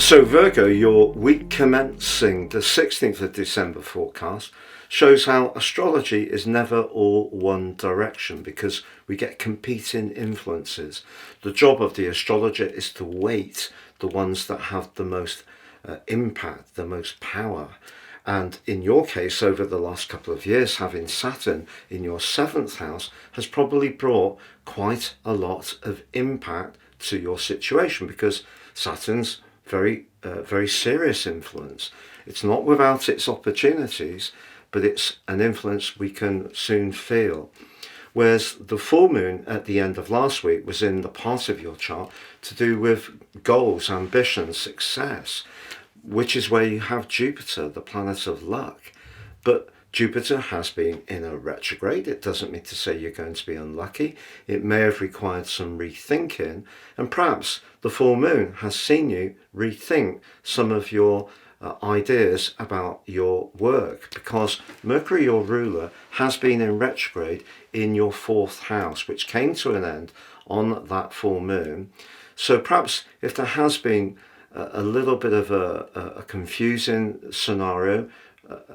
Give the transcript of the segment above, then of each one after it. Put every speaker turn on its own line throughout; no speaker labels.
So Virgo, your week commencing the 16th of December forecast shows how astrology is never all one direction because we get competing influences. The job of the astrologer is to weight the ones that have the most impact, the most power. And in your case, over the last couple of years, having Saturn in your 7th house has probably brought quite a lot of impact to your situation because Saturn's very serious influence. It's not without its opportunities, but it's an influence we can soon feel. Whereas the full moon at the end of last week was in the part of your chart to do with goals, ambitions, success, which is where you have Jupiter, the planet of luck. But Jupiter has been in a retrograde. It doesn't mean to say you're going to be unlucky. It may have required some rethinking, and perhaps the full moon has seen you rethink some of your ideas about your work, because Mercury, your ruler, has been in retrograde in your 4th house, which came to an end on that full moon. So perhaps if there has been a little bit of a confusing scenario,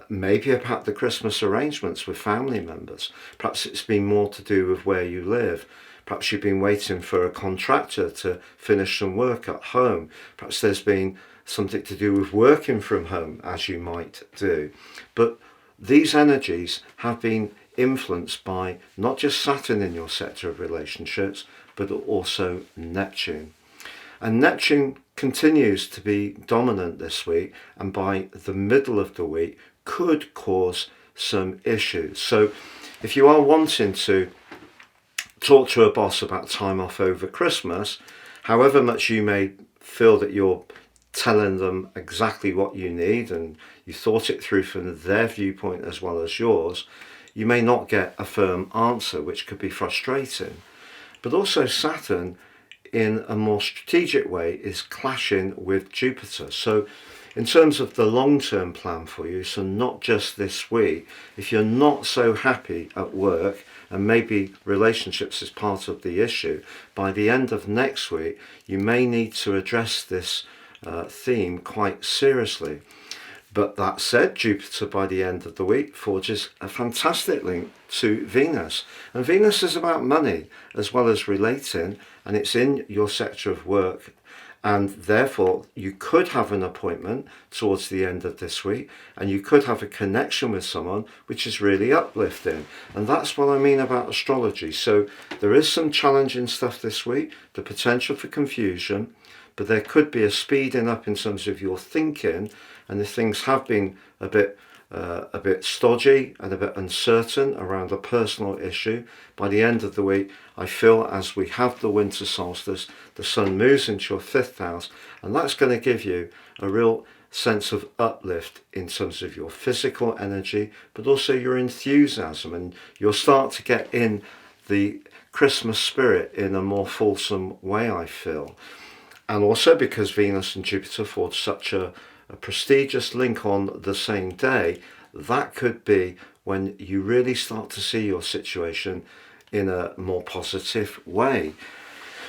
maybe about the Christmas arrangements with family members. Perhaps it's been more to do with where you live. Perhaps you've been waiting for a contractor to finish some work at home. Perhaps there's been something to do with working from home, as you might do. But these energies have been influenced by not just Saturn in your sector of relationships, but also Neptune. And Neptune continues to be dominant this week, and by the middle of the week could cause some issues. So if you are wanting to talk to a boss about time off over Christmas, however much you may feel that you're telling them exactly what you need and you thought it through from their viewpoint as well as yours, you may not get a firm answer, which could be frustrating. But also Saturn, in a more strategic way, is clashing with Jupiter. So in terms of the long-term plan for you, so not just this week, if you're not so happy at work and maybe relationships is part of the issue, by the end of next week you may need to address this theme quite seriously. But that said, Jupiter by the end of the week forges a fantastic link to Venus. And Venus is about money as well as relating, and it's in your sector of work. And therefore, you could have an appointment towards the end of this week, and you could have a connection with someone which is really uplifting. And that's what I mean about astrology. So there is some challenging stuff this week, the potential for confusion, but there could be a speeding up in terms of your thinking. And if things have been a bit stodgy and a bit uncertain around a personal issue, by the end of the week, I feel as we have the winter solstice, the sun moves into your 5th house, and that's going to give you a real sense of uplift in terms of your physical energy, but also your enthusiasm, and you'll start to get in the Christmas spirit in a more fulsome way, I feel. And also because Venus and Jupiter forge such a prestigious link on the same day, that could be when you really start to see your situation in a more positive way.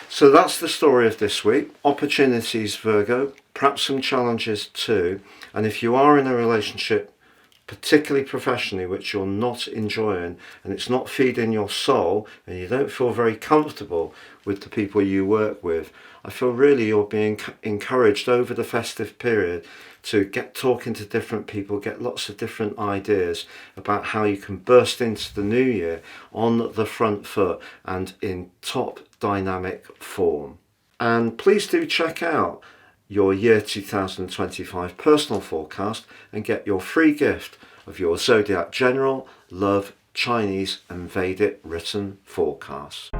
So that's the story of this week. Opportunities, Virgo, perhaps some challenges too. And if you are in a relationship, particularly professionally, which you're not enjoying and it's not feeding your soul and you don't feel very comfortable with the people you work with, I feel really you're being encouraged over the festive period to get talking to different people, get lots of different ideas about how you can burst into the new year on the front foot and in top dynamic form. And please do check out your year 2025 personal forecast and get your free gift of your Zodiac General, Love, Chinese and Vedic written forecast.